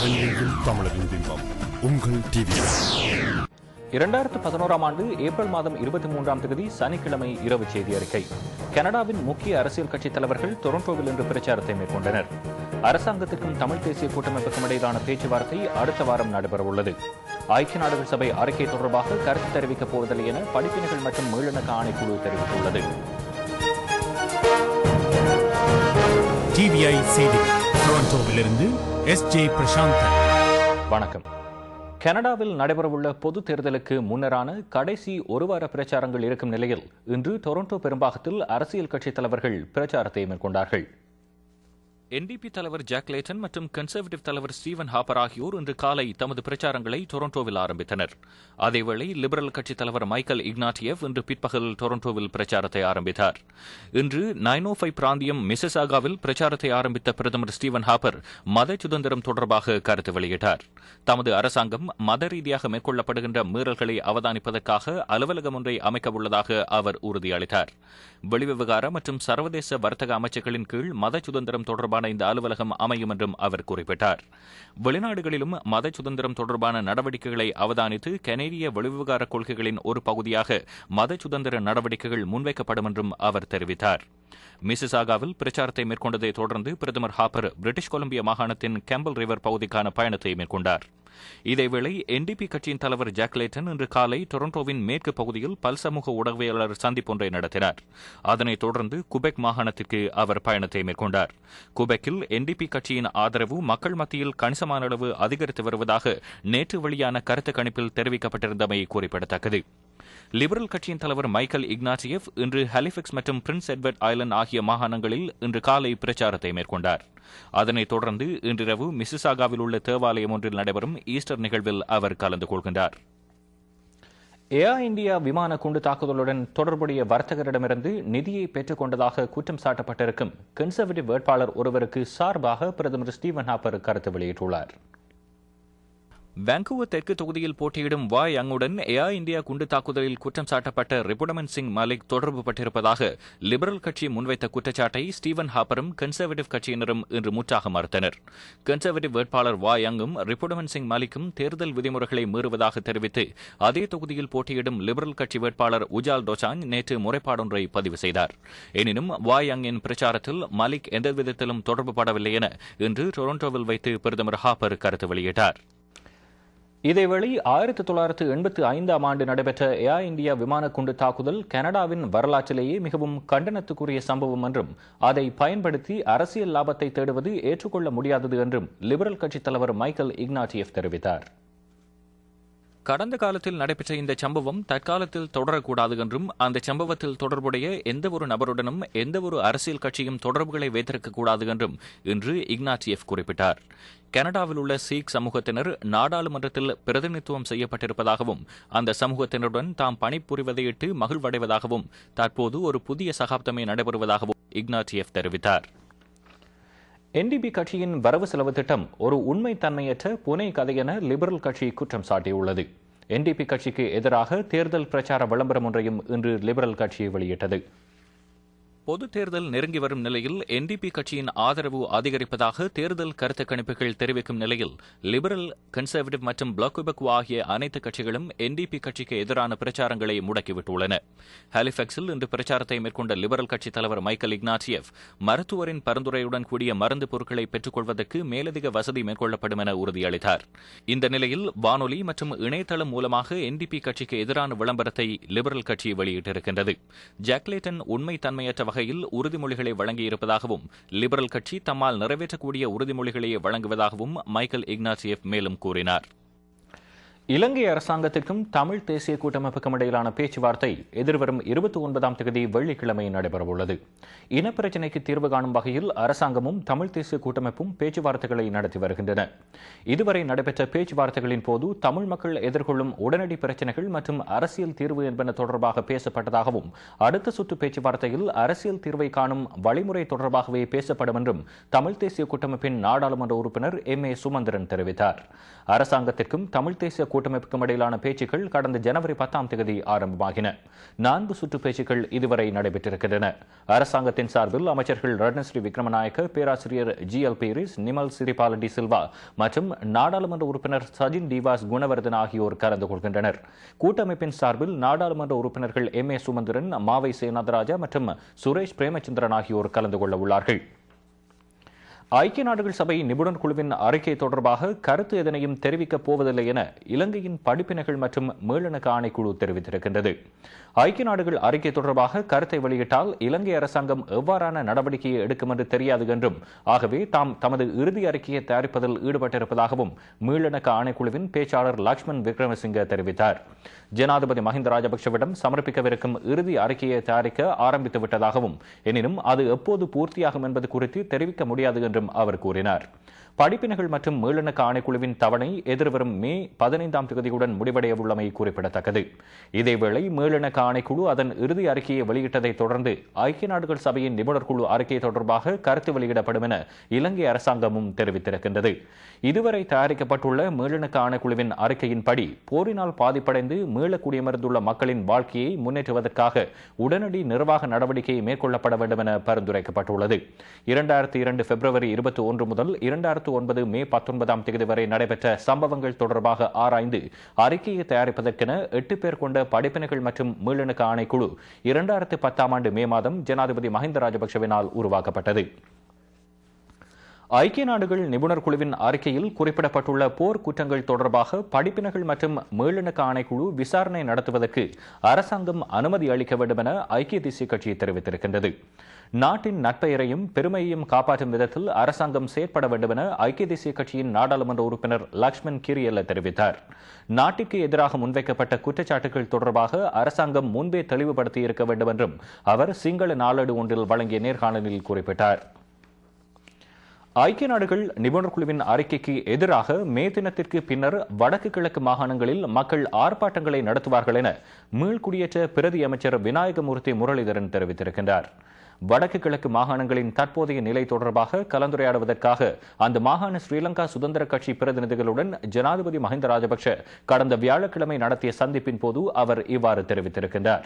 இலங்கையில் தமிழரின் பிம்பம் உங்கள் டிவி. 2011ஆம் ஆண்டு ஏப்ரல் மாதம் 23ஆம் தேதி சனிக்கிழமை இரவு செய்தி அறிக்கை. கனடாவின் முக்கிய அரசியல் கட்சித் தலைவர்கள் டொரண்டோவில் இன்று பிரச்சாரத்தை மேற்கொண்டனர். அரசாங்கத்திற்கும் தமிழ் தேசிய கூட்டமைப்புக்கும் இடையிலான பேச்சுவார்த்தை அடுத்த வாரம் நடைபெறவுள்ளது. ஐக்கிய நாடுகள் சபை அறிக்கை தொடர்பாக கருத்து தெரிவிக்கப் போவதில்லை என படிப்பினைகள் மற்றும் மீளணக்க ஆணைக்குழு தெரிவித்துள்ளது. டிவிஐ செய்தி டொரண்டோவிலிருந்து எஸ்.ஜே. பிரசாந்தன். வணக்கம். கனடாவில் நடைபெறவுள்ள பொது தேர்தலுக்கு முன்னரான கடைசி ஒருவார பிரச்சாரங்கள் இருக்கும் நிலையில் இன்று டொரண்டோ பெரும்பாகத்தில் அரசியல் கட்சித் தலைவர்கள் பிரச்சாரத்தை மேற்கொண்டார்கள். NDP தலைவர் ஜாக் லேட்டன் மற்றும் கன்சர்வேட்டிவ் தலைவர் ஸ்டீவன் ஹாப்பர் ஆகியோர் இன்று காலை தமது பிரச்சாரங்களை டொரண்டோவில் ஆரம்பித்தனர். அதேவேளை லிபரல் கட்சித் தலைவர் மைக்கேல் இக்னாட்டியவ் இன்று பிற்பகல் டொரண்டோவில் பிரச்சாரத்தை ஆரம்பித்தார். இன்று 905 பிராந்தியம் மிசிசாகாவில் பிரச்சாரத்தை ஆரம்பித்த பிரதமர் ஸ்டீவன் ஹாப்பர் மத சுதந்திரம் தொடர்பாக கருத்து வெளியிட்டார். தமது அரசாங்கம் மத ரீதியாக மேற்கொள்ளப்படுகின்ற மீறல்களை அவதானிப்பதற்காக அலுவலகம் ஒன்றை அமைக்கவுள்ளதாக அவர் உறுதியளித்தார். வெளிவிவகார மற்றும் சர்வதேச வர்த்தக அமைச்சர்களின் கீழ் மத சுதந்திரம் தொடர்பான இந்த அலுவலகம் அமையும் என்றும் அவர் குறிப்பிட்டார். வெளிநாடுகளிலும் மத சுதந்திரம் தொடர்பான நடவடிக்கைகளை அவதானித்து கனேடிய வெளிவிவகார கொள்கைகளின் ஒரு பகுதியாக மத சுதந்திர நடவடிக்கைகள் முன்வைக்கப்படும் என்றும் அவர் தெரிவித்தார். மிசிசாகாவில் பிரச்சாரத்தை மேற்கொண்டதை தொடர்ந்து பிரதமர் ஹாப்பர் பிரிட்டிஷ் கொலம்பியா மாகாணத்தின் கேம்பல் ரிவர் பகுதிக்கான பயணத்தை மேற்கொண்டார். இதேவேளை NDP கட்சியின் தலைவர் ஜாக் லேட்டன் இன்று காலை டொரண்டோவின் மேற்கு பகுதியில் பல்சமூக ஊடகவியலாளர் சந்திப்பொன்றை நடத்தினார். அதனைத் தொடர்ந்து குபெக் மாகாணத்திற்கு அவர் பயணத்தை மேற்கொண்டார். குபெக்கில் NDP கட்சியின் ஆதரவு மக்கள் மத்தியில் கணிசமான அளவு அதிகரித்து வருவதாக நேற்று வெளியான கருத்து கணிப்பில் தெரிவிக்கப்பட்டிருந்தமை குறிப்பிடத்தக்கது. லிபரல் கட்சியின் தலைவர் மைக்கேல் இக்னாட்டியவ் இன்று ஹாலிஃபேக்ஸ் மற்றும் பிரின்ஸ் எட்வர்ட் ஐலண்ட் ஆகிய மாகாணங்களில் இன்று காலை பிரச்சாரத்தை மேற்கொண்டார். அதனைத் தொடர்ந்து இன்றிரவு மிசிசாகாவில் உள்ள தேவாலயம் ஒன்றில் நடைபெறும் ஈஸ்டர் நிகழ்வில் அவர் கலந்து கொள்கின்றார். ஏர் இந்தியா விமான குண்டு தாக்குதலுடன் தொடர்புடைய வர்த்தகரிடமிருந்து நிதியை பெற்றுக் கொண்டதாக குற்றம் சாட்டப்பட்டிருக்கும் கன்சர்வேட்டிவ் வேட்பாளர் ஒருவருக்கு சார்பாக பிரதமர் ஸ்டீவன் ஹாப்பர் கருத்து வெளியிட்டுள்ளார். வாncouver தெற்கு தொகுதியில் போட்டியிடும் வாய் யங்குடன் ஏர் இந்தியா குண்டு தாக்குதலில் குற்றம் சாட்டப்பட்ட ரிபுடமன் சிங் மாலிக் தொடர்பு பட்டிருப்பதாக லிபரல் கட்சி முன்வைத்த குற்றச்சாட்டை ஸ்டீவன் ஹாப்பரும் கன்சர்வேட்டிவ் கட்சியினரும் இன்று முற்றாக மறுத்தனர். கன்சர்வேட்டிவ் வேட்பாளர் வாய் யங்கும் ரிபுடமன் சிங் மாலிக்கும் தேர்தல் விதிமுறைகளை மீறுவதாக தெரிவித்து அதே தொகுதியில் போட்டியிடும் லிபரல் கட்சி வேட்பாளர் உஜால் டோசான் நேற்று முறைப்பாடொன்றை பதிவு செய்தார். எனினும் வாய் யங்கின் பிரச்சாரத்தில் மாலிக் எந்தவிதத்திலும் தொடர்பு படவில்லை என இன்று டொரண்டோவில் வைத்து பிரதமர் ஹாப்பர் கருத்து வெளியிட்டார். இதேவேளை 1985ஆம் ஆண்டு நடைபெற்ற ஏர் இந்தியா விமான குண்டு தாக்குதல் கனடாவின் வரலாற்றிலேயே மிகவும் கண்டனத்துக்குரிய சம்பவம் என்றும் அதை பயன்படுத்தி அரசியல் லாபத்தை தேடுவது ஏற்றுக்கொள்ள முடியாதது என்றும் லிபரல் கட்சித் தலைவர் மைக்கேல் இக்னாட்டியவ் தெரிவித்தார். கடந்த காலத்தில் நடைபெற்ற இந்த சம்பவம் தற்காலத்தில் தொடரக்கூடாது என்றும் அந்த சம்பவத்தில் தொடர்புடைய எந்தவொரு நபருடனும் எந்தவொரு அரசியல் கட்சியும் தொடர்புகளை வைத்திருக்கக்கூடாது என்றும் இன்று இக்னாட்டியவ் குறிப்பிட்டார். கனடாவில் உள்ள சீக் சமூகத்தினர் நாடாளுமன்றத்தில் பிரதிநிதித்துவம் செய்யப்பட்டிருப்பதாகவும் அந்த சமூகத்தினருடன் தாம் பணிபுரிவதையிட்டு மகிழ்வடைவதாகவும் தற்போது ஒரு புதிய சகாப்தமே நடைபெறுவதாகவும் இக்னாட்டியவ் தெரிவித்தார். NDP கட்சியின் வரவு செலவு திட்டம் ஒரு உண்மைத்தன்மையற்ற புனை கதை என லிபரல் கட்சி குற்றம் சாட்டியுள்ளது. NDP கட்சிக்கு எதிராக தேர்தல் பிரச்சார விளம்பரம் ஒன்றையும் இன்று லிபரல் கட்சி வெளியிட்டது. பொது தேர்தல் நெருங்கி வரும் நிலையில் NDP கட்சியின் ஆதரவு அதிகரிப்பதாக தேர்தல் கருத்து கணிப்புகள் தெரிவிக்கும் நிலையில் லிபரல், கன்சர்வேட்டிவ் மற்றும் பிளாக் குபெக் ஆகிய அனைத்து கட்சிகளும் NDP கட்சிக்கு எதிரான பிரச்சாரங்களை முடக்கிவிட்டுள்ளன. ஹாலிஃபேக்ஸில் இன்று பிரச்சாரத்தை மேற்கொண்ட லிபரல் கட்சித் தலைவர் மைக்கேல் இக்னாட்டியவ் மருத்துவரின் பரிந்துரையுடன் கூடிய மருந்து பொருட்களை பெற்றுக் கொள்வதற்கு மேலதிக வசதி மேற்கொள்ளப்படும் என உறுதியளித்தார். இந்த நிலையில் வானொலி மற்றும் இணையதளம் மூலமாக NDP கட்சிக்கு எதிரான விளம்பரத்தை லிபரல் கட்சி வெளியிட்டிருக்கின்றது. ஜாக் லேட்டன் உண்மைத்தன்மையற்ற வகையில் உறுதிமொழிகளை வழங்கியிருப்பதாகவும் லிபரல் கட்சி தம்மால் நிறைவேற்றக்கூடிய உறுதிமொழிகளையே வழங்குவதாகவும் மைக்கேல் இக்னாட்டியவ் மேலும் கூறினார். இலங்கை அரசாங்கத்திற்கும் தமிழ் தேசிய கூட்டமைப்புக்கும் இடையிலான பேச்சுவார்த்தை எதிர்வரும் 29ஆம் தேதி வெள்ளிக்கிழமை நடைபெறவுள்ளது. இனப்பிரச்சினைக்கு தீர்வு காணும் வகையில் அரசாங்கமும் தமிழ் தேசிய கூட்டமைப்பும் பேச்சுவார்த்தைகளை நடத்தி வருகின்றன. இதுவரை நடைபெற்ற பேச்சுவார்த்தைகளின் போது தமிழ் மக்கள் எதிர்கொள்ளும் உடனடி பிரச்சினைகள் மற்றும் அரசியல் தீர்வு என்பன தொடர்பாக பேசப்பட்டதாகவும் அடுத்த சுற்று பேச்சுவார்த்தையில் அரசியல் தீர்வை காணும் வழிமுறை தொடர்பாகவே பேசப்படும் என்றும் தமிழ் தேசிய கூட்டமைப்பின் நாடாளுமன்ற உறுப்பினர் M.A. சுமந்திரன் தெரிவித்தார். அரசாங்கத்திற்கும் தமிழ் தேசிய கூட்டமைப்புக்கும் இடையிலான பேச்சுக்கள் கடந்த ஜனவரி 10ஆம் தேதி ஆரம்பமாகின. 4 சுற்று பேச்சுக்கள் இதுவரை நடைபெற்றிருக்கின்றன. அரசாங்கத்தின் சார்பில் அமைச்சர்கள் ரட்னஸ்ரீ விக்ரமநாயக்க, பேராசிரியர் GL பீரிஸ், நிமல் சிறிபால டி சில்வா மற்றும் நாடாளுமன்ற உறுப்பினர் சஜின் டிவாஸ் குணவர்தன் ஆகியோர் கலந்து கொள்கின்றனர். கூட்டமைப்பின் சார்பில் நாடாளுமன்ற உறுப்பினர்கள் MA சுமந்திரன், மாவை சேனாதராஜா மற்றும் சுரேஷ் பிரேமச்சந்திரன் ஆகியோர் கலந்து கொள்ள உள்ளார்கள். ஐக்கிய நாடுகள் சபை நிபுணர் குழுவின் அறிக்கை தொடர்பாக கருத்து எதனையும் தெரிவிக்கப் போவதில்லை என இலங்கையின் படிப்பினைகள் மற்றும் மீளணக்க ஆணைக்குழு தெரிவித்திருக்கின்றது. ஐக்கிய நாடுகள் அறிக்கை தொடர்பாக கருத்தை வெளியிட்டால் இலங்கை அரசாங்கம் எவ்வாறான நடவடிக்கையை எடுக்கும் என்று தெரியாது என்றும், ஆகவே தாம் தமது இறுதி அறிக்கையை தயாரிப்பதில் ஈடுபட்டிருப்பதாகவும் மீளணக்க ஆணைக்குழுவின் பேச்சாளர் லக்ஷ்மன் விக்ரமசிங்க தெரிவித்தார். ஜனாதிபதி மஹிந்த ராஜபக்சவிடம் சமர்ப்பிக்கவிருக்கும் இறுதி அறிக்கையை தயாரிக்க ஆரம்பித்து விட்டதாகவும், எனினும் அது எப்போது பூர்த்தியாகும் என்பது குறித்து தெரிவிக்க முடியாது என்றும் அவர் கூறினார். படிப்பினைகள் மற்றும் மீளணக்க ஆணைக்குழுவின் தவணை எதிர்வரும் மே 15ஆம் தேதியுடன் முடிவடைய உள்ளமை குறிப்பிடத்தக்கது. இதேவேளை மீளணக்க ஆணைக்குழு அதன் இறுதி அறிக்கையை வெளியிட்டதைத் தொடர்ந்து ஐக்கிய நாடுகள் சபையின் நிபுணர் குழு அறிக்கை தொடர்பாக கருத்து வெளியிடப்படும் என இலங்கை அரசாங்கமும் தெரிவித்திருக்கின்றது. இதுவரை தயாரிக்கப்பட்டுள்ள மீளணக்க ஆணைக்குழுவின் அறிக்கையின்படி போரினால் பாதிப்படைந்து மீள குடியமர்ந்துள்ள மக்களின் வாழ்க்கையை முன்னேற்றுவதற்காக உடனடி நிர்வாக நடவடிக்கை மேற்கொள்ளப்பட வேண்டும் என பரிந்துரைக்கப்பட்டுள்ளது. 2002 பிப்ரவரி 21 முதல் 2009 மே 19ஆம் தேதி வரை நடைபெற்ற சம்பவங்கள் தொடர்பாக ஆராய்ந்து அறிக்கையை தயாரிப்பதற்கென 8 பேர் கொண்ட படிப்பினைகள் மற்றும் மீளணக்க ஆணைக்குழு 2010ஆம் ஆண்டு மே மாதம் ஜனாதிபதி மஹிந்த ராஜபக்சவினால் உருவாக்கப்பட்டது. ஐக்கிய நாடுகள் நிபுணர் குழுவின் அறிக்கையில் குறிப்பிடப்பட்டுள்ள போர் குற்றங்கள் தொடர்பாக படிப்பினைகள் மற்றும் மீளணக்க ஆணைக்குழு விசாரணை நடத்துவதற்கு அரசாங்கம் அனுமதி அளிக்க வேண்டும் என ஐக்கிய தேசிய கட்சி தெரிவித்திருக்கின்றது. நாட்டின் நற்பெயரையும் பெருமையையும் காப்பாற்றும் விதத்தில் அரசாங்கம் செயற்பட வேண்டும் என ஐக்கிய தேசிய கட்சியின் நாடாளுமன்ற உறுப்பினர் லக்ஷ்மன் கிரியல்ல தெரிவித்தார். நாட்டிற்கு எதிராக முன்வைக்கப்பட்ட குற்றச்சாட்டுகள் தொடர்பாக அரசாங்கம் முன்பே தெளிவுபடுத்தி இருக்க வேண்டும் என்றும் அவர் சிங்கள நாளேடு ஒன்றில் வழங்கிய நேர்காணலில் குறிப்பிட்டார். ஐக்கிய நாடுகள் நிபுணர் குழுவின் அறிக்கைக்கு எதிராக மே தினத்திற்கு பின்னர் வடக்கு கிழக்கு மாகாணங்களில் மக்கள் ஆர்ப்பாட்டங்களை நடத்துவார்கள் என மீள்குடியேற்ற பிரதி அமைச்சர் விநாயகமூர்த்தி முரளிதரன் தெரிவித்திருக்கின்றார். வடக்கு கிழக்கு மாகாணங்களின் தற்போதைய நிலை தொடர்பாக கலந்துரையாடுவதற்காக அந்த மாகாண ஸ்ரீலங்கா சுதந்திர கட்சி பிரதிநிதிகளுடன் ஜனாதிபதி மஹிந்த ராஜபக்ஷ கடந்த வியாழக்கிழமை நடத்திய சந்திப்பின் போது அவர் இவ்வாறு தெரிவித்திருக்கின்றார்.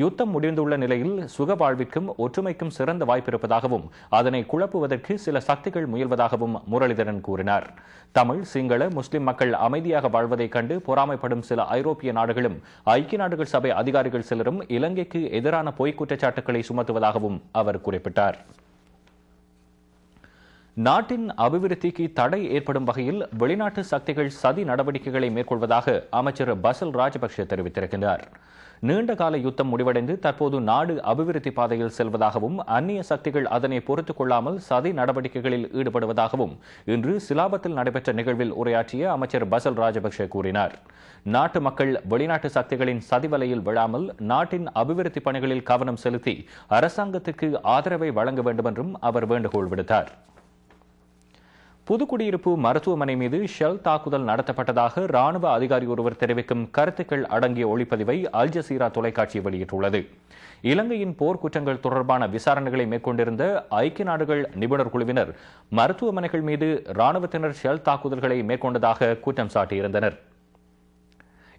யுத்தம் முடிந்துள்ள நிலையில் சுகவாழ்விற்கும் ஒற்றுமைக்கும் சிறந்த வாய்ப்பிருப்பதாகவும் அதனை குழப்புவதற்கு சில சக்திகள் முயல்வதாகவும் முரளிதரன் கூறினார். தமிழ், சிங்கள, முஸ்லிம் மக்கள் அமைதியாக வாழ்வதைக் கண்டு பொறாமைப்படும் சில ஐரோப்பிய நாடுகளும் ஐக்கிய நாடுகள் சபை அதிகாரிகள் சிலரும் இலங்கைக்கு எதிரான பொய்க் குற்றச்சாட்டுகளை சுமத்துவதாகவும் அவர் குறிப்பிட்டார். நாட்டின் அபிவிருத்திக்கு தடை ஏற்படும் வகையில் வெளிநாட்டு சக்திகள் சதி நடவடிக்கைகளை மேற்கொள்வதாக அமைச்சர் பசில் ராஜபக்ஷ தெரிவித்திருக்கிறார். நீண்டகால யுத்தம் முடிவடைந்து தற்போது நாடு அபிவிருத்தி பாதையில் செல்வதாகவும் அந்நிய சக்திகள் அதனை பொறுத்துக் கொள்ளாமல் சதி நடவடிக்கைகளில் ஈடுபடுவதாகவும் இன்று சிலாபத்தில் நடைபெற்ற நிகழ்வில் உரையாற்றிய அமைச்சர் பசில் ராஜபக்ஷ கூறினார். நாட்டு மக்கள் வெளிநாட்டு சக்திகளின் சதிவலையில் விழாமல் நாட்டின் அபிவிருத்தி பணிகளில் கவனம் செலுத்தி அரசாங்கத்துக்கு ஆதரவை வழங்க வேண்டும் என்றும் அவர் வேண்டுகோள் விடுத்தார். புதுக்குடியிருப்பு மருத்துவமனை மீது ஷெல் தாக்குதல் நடத்தப்பட்டதாக ராணுவ அதிகாரி ஒருவர் தெரிவிக்கும் கருத்துக்கள் அடங்கிய ஒளிப்பதிவை அல் ஜசீரா தொலைக்காட்சி வெளியிட்டுள்ளது. இலங்கையின் போர்க்குற்றங்கள் தொடர்பான விசாரணைகளை மேற்கொண்டிருந்த ஐக்கிய நாடுகள் நிபுணர் குழுவினர் மருத்துவமனைகள் மீது ராணுவத்தினர் ஷெல் தாக்குதல்களை மேற்கொண்டதாக குற்றம் சாட்டியிருந்தனர்.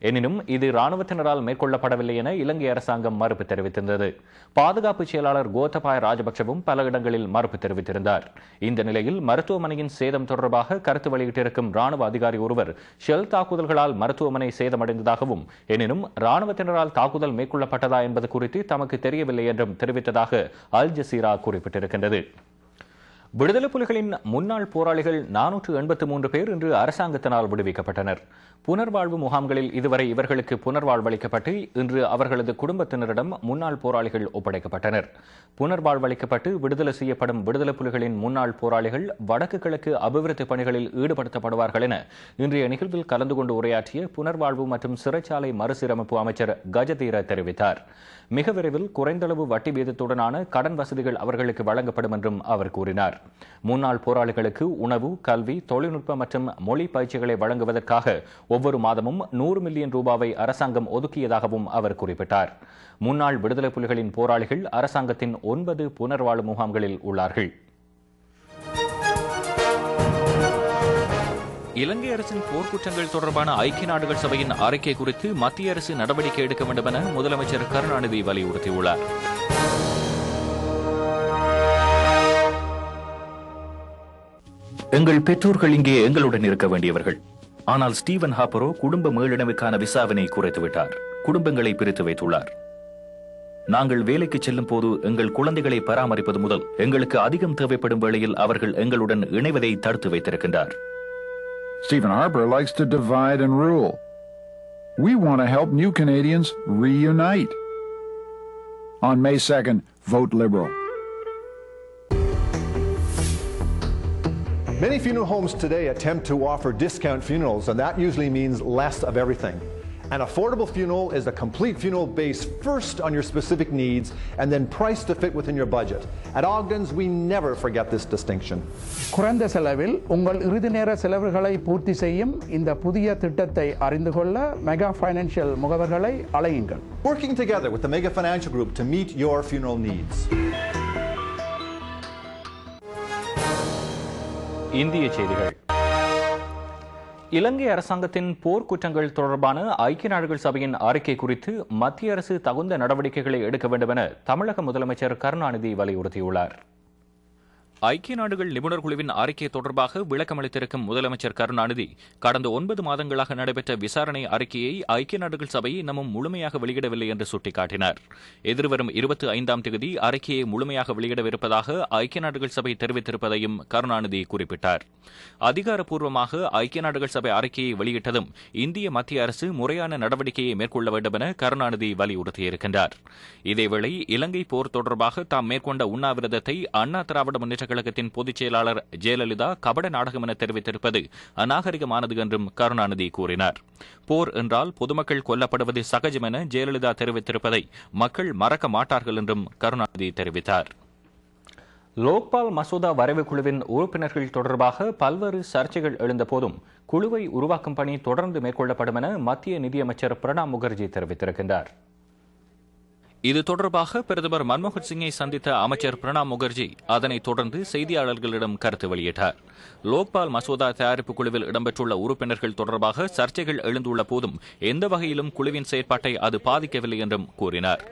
எனினும் இது ராணுவத்தினரால் மேற்கொள்ளப்படவில்லை என இலங்கை அரசாங்கம் மறுப்பு தெரிவித்திருந்தது. பாதுகாப்பு செயலாளர் கோத்தபாய ராஜபக்சவும் பல இடங்களில் மறுப்பு தெரிவித்திருந்தார். இந்த நிலையில் மருத்துவமனையின் சேதம் தொடர்பாக கருத்து வெளியிட்டிருக்கும் ராணுவ அதிகாரி ஒருவர் ஷெல் தாக்குதல்களால் மருத்துவமனை சேதமடைந்ததாகவும், எனினும் ராணுவத்தினரால் தாக்குதல் மேற்கொள்ளப்பட்டதா என்பது குறித்து தமக்கு தெரியவில்லை என்றும் தெரிவித்ததாக அல் ஜசீரா குறிப்பிட்டிருக்கின்றது. விடுதலை புலிகளின் முன்னாள் போராளிகள் 483 பேர் இன்று அரசாங்கத்தினால் விடுவிக்கப்பட்டனர். புனர்வாழ்வு முகாம்களில் இதுவரை இவர்களுக்கு புனர்வாழ்வளிக்கப்பட்டு இன்று அவர்களது குடும்பத்தினரிடம் முன்னாள் போராளிகள் ஒப்படைக்கப்பட்டனர். புனர்வாழ்வளிக்கப்பட்டு விடுதலை செய்யப்படும் விடுதலை புலிகளின் முன்னாள் போராளிகள் வடக்கு கிழக்கு அபிவிருத்தி பணிகளில் ஈடுபடுத்தப்படுவார்கள் என இன்றைய நிகழ்வில் கலந்து கொண்டு உரையாற்றிய புனர்வாழ்வு மற்றும் சிறைச்சாலை மறுசீரமைப்பு அமைச்சர் கஜதீர தெரிவித்தார். மிக விரைவில் குறைந்தளவு வட்டி வீதத்துடனான கடன் வசதிகள் அவர்களுக்கு வழங்கப்படும் என்றும் அவர் கூறினார். முன்னாள் போராளிகளுக்கு உணவு, கல்வி, தொழில்நுட்ப மற்றும் மொழி பயிற்சிகளை வழங்குவதற்காக ஒவ்வொரு மாதமும் 100 மில்லியன் ரூபாவை அரசாங்கம் ஒதுக்கியதாகவும் அவர் குறிப்பிட்டார். முன்னாள் விடுதலை புலிகளின் போராளிகள் அரசாங்கத்தின் 9 புனர்வாழ்வு முகாம்களில் உள்ளார்கள். இலங்கை அரசின் போர்க்குற்றங்கள் தொடர்பான ஐக்கிய நாடுகள் சபையின் அறிக்கை குறித்து மத்திய அரசு நடவடிக்கை எடுக்க வேண்டும் என முதலமைச்சர் கருணாநிதி வலியுறுத்தியுள்ளார். எங்கள் பெற்றோர்கள் இங்கே எங்களுடன் இருக்க வேண்டியவர்கள். ஆனால் ஸ்டீவன் ஹாப்பரோ குடும்ப மீளிணவுக்கான விசாவினை குறைத்துவிட்டார். குடும்பங்களை பிரித்து வைத்துள்ளார். நாங்கள் வேலைக்கு செல்லும் போது எங்கள் குழந்தைகளை பராமரிப்பது முதல் எங்களுக்கு அதிகம் தேவைப்படும் வேளையில் அவர்கள் எங்களுடன் இணைவதை தடுத்து வைத்திருக்கின்றார். Stephen Harper likes to divide and rule. We want to help new Canadians reunite. On May 2nd, vote Liberal. Many funeral homes today attempt to offer discount funerals, and that usually means less of everything. An affordable funeral is a complete funeral based first on your specific needs and then priced to fit within your budget. At Ogden's, we never forget this distinction. குறைந்த செலவில் உங்கள் இறுதி நேர செலவுகளை பூர்த்தி செய்யும் இந்த புதிய திட்டத்தை அறிந்து கொள்ள மெகா ஃபைனான்சியல் முகவர்களை அழையுங்கள். Working together with the Mega Financial Group to meet your funeral needs. இந்திய செய்திகள். இலங்கை அரசாங்கத்தின் போர்க்குற்றங்கள் தொடர்பான ஐக்கிய நாடுகள் சபையின் அறிக்கை குறித்து மத்திய அரசு தகுந்த நடவடிக்கைகளை எடுக்க வேண்டும் என தமிழக முதலமைச்சர் கருணாநிதி வலியுறுத்தியுள்ளார். ஐக்கிய நாடுகள் நிபுணர் குழுவின் அறிக்கை தொடர்பாக விளக்கமளித்திருக்கும் முதலமைச்சர் கருணாநிதி கடந்த 9 மாதங்களாக நடைபெற்ற விசாரணை அறிக்கையை ஐக்கிய நாடுகள் சபை இன்னமும் முழுமையாக வெளியிடவில்லை என்று சுட்டிக்காட்டினார். எதிர்வரும் 25ஆம் தேதி அறிக்கையை முழுமையாக வெளியிடவிருப்பதாக ஐக்கிய நாடுகள் சபை தெரிவித்திருப்பதையும் கருணாநிதி குறிப்பிட்டார். அதிகாரப்பூர்வமாக ஐக்கிய நாடுகள் சபை அறிக்கையை வெளியிட்டதும் இந்திய மத்திய அரசு முறையான நடவடிக்கையை மேற்கொள்ள வேண்டும் என கருணாநிதி வலியுறுத்தியிருக்கின்றார். இதேவேளை இலங்கை போர் தொடர்பாக தாம் மேற்கொண்ட உண்ணாவிரதத்தை அண்ணா திராவிட முன்னேற்ற கழகத்தின் பொதுச் செயலாளர் ஜெயலலிதா கபட நாடகம் என தெரிவித்திருப்பது அநாகரிகமானது என்றும் கருணாநிதி கூறினார். போர் என்றால் பொதுமக்கள் கொல்லப்படுவது சகஜம் என ஜெயலலிதா தெரிவித்திருப்பதை மக்கள் மறக்க மாட்டார்கள் என்றும் கருணாநிதி தெரிவித்தார். லோக்பால் மசோதா வரைவு குழுவின் உறுப்பினர்கள் தொடர்பாக பல்வேறு சர்ச்சைகள் எழுந்தபோதும் குழுவை உருவாக்கும் பணி தொடர்ந்து மேற்கொள்ளப்படும் என மத்திய நிதியமைச்சர் பிரணாப் முகர்ஜி தெரிவித்திருக்கின்றார். இது தொடர்பாக பிரதமர் மன்மோகன் சிங்கை சந்தித்த அமைச்சர் பிரணாப் முகர்ஜி அதனைத் தொடர்ந்து செய்தியாளர்களிடம் கருத்து வெளியிட்டார். லோக்பால் மசோதா தயாரிப்பு குழுவில் இடம்பெற்றுள்ள உறுப்பினர்கள் தொடர்பாக சர்ச்சைகள் எழுந்துள்ள போதும் எந்த வகையிலும் குழுவின் செயற்பாட்டை அது பாதிக்கவில்லை என்றும் கூறினார்.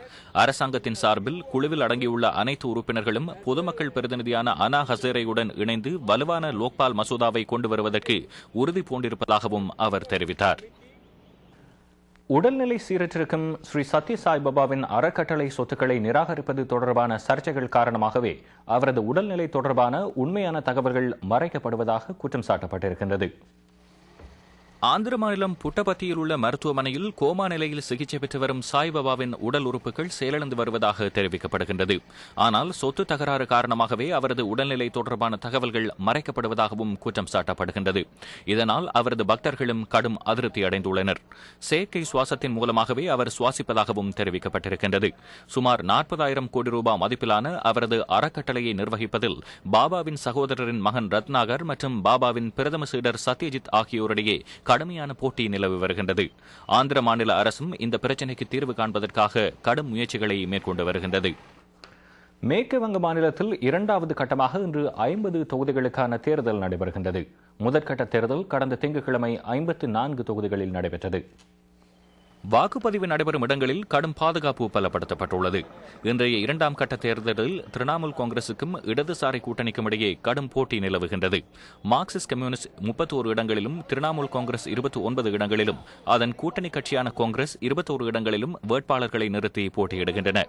அரசாங்கத்தின் சார்பில் குழுவில் அடங்கியுள்ள அனைத்து உறுப்பினர்களும் பொதுமக்கள் பிரதிநிதியான அனா ஹசேரையுடன் இணைந்து வலுவான லோக்பால் மசோதாவை கொண்டு வருவதற்கு உறுதி பூண்டிருப்பதாகவும் அவர் தெரிவித்தார். உடல்நிலை சீரற்றிருக்கும் ஸ்ரீ சத்ய சாய்பாபாவின் அறக்கட்டளை சொத்துக்களை நிராகரிப்பது தொடர்பான சர்ச்சைகள் காரணமாகவே அவரது உடல்நிலை தொடர்பான உண்மையான தகவல்கள் மறைக்கப்படுவதாக குற்றம் சாட்டப்பட்டிருக்கின்றது. ஆந்திர மாநிலம் புட்டபத்தியில் உள்ள மருத்துவமனையில் கோமா நிலையில் சிகிச்சை பெற்று வரும் சாய்பாபாவின் உடல் உறுப்புகள் செயலிழந்து வருவதாக தெரிவிக்கப்படுகின்றது. ஆனால் சொத்து தகராறு காரணமாகவே அவரது உடல்நிலை தொடர்பான தகவல்கள் மறைக்கப்படுவதாகவும் குற்றம் சாட்டப்படுகின்றது. இதனால் அவரது பக்தர்களும் கடும் அதிருப்தி அடைந்துள்ளனர். செயற்கை சுவாசத்தின் மூலமாகவே அவர் சுவாசிப்பதாகவும் தெரிவிக்கப்பட்டிருக்கின்றது. சுமார் 40,000 கோடி ரூபாய் மதிப்பிலான அவரது அறக்கட்டளையை நிர்வகிப்பதில் பாபாவின் சகோதரரின் மகன் ரத்னாகர் மற்றும் பாபாவின் பிரதம சீடர் சத்யஜித் ஆகியோரிடையே கடுமையான போட்டி நிலவி வருகின்றது. ஆந்திர மாநில அரசும் இந்த பிரச்சினைக்கு தீர்வு காண்பதற்காக கடும் முயற்சிகளை மேற்கொண்டு வருகின்றது. மேற்கு வங்க மாநிலத்தில் 2வது கட்டமாக இன்று 50 தொகுதிகளுக்கான தேர்தல் நடைபெறுகின்றது. முதற்கட்ட தேர்தல் கடந்த திங்கட்கிழமை 54 தொகுதிகளில் நடைபெற்றது. வாக்குப்பதிவு நடைபெறும் இடங்களில் கடும் பாதுகாப்பு பலப்படுத்தப்பட்டுள்ளது. இன்றைய 2ஆம் கட்ட தேர்தலில் திரிணாமுல் காங்கிரசுக்கும் இடதுசாரி கூட்டணிக்கும் இடையே கடும் போட்டி நிலவுகின்றது. மார்க்சிஸ்ட் கம்யூனிஸ்ட் 31 இடங்களிலும் திரிணாமுல் காங்கிரஸ் 29 இடங்களிலும் அதன் கூட்டணி கட்சியான காங்கிரஸ் 21 இடங்களிலும் வேட்பாளர்களை நிறுத்தி போட்டியிடுகின்றன.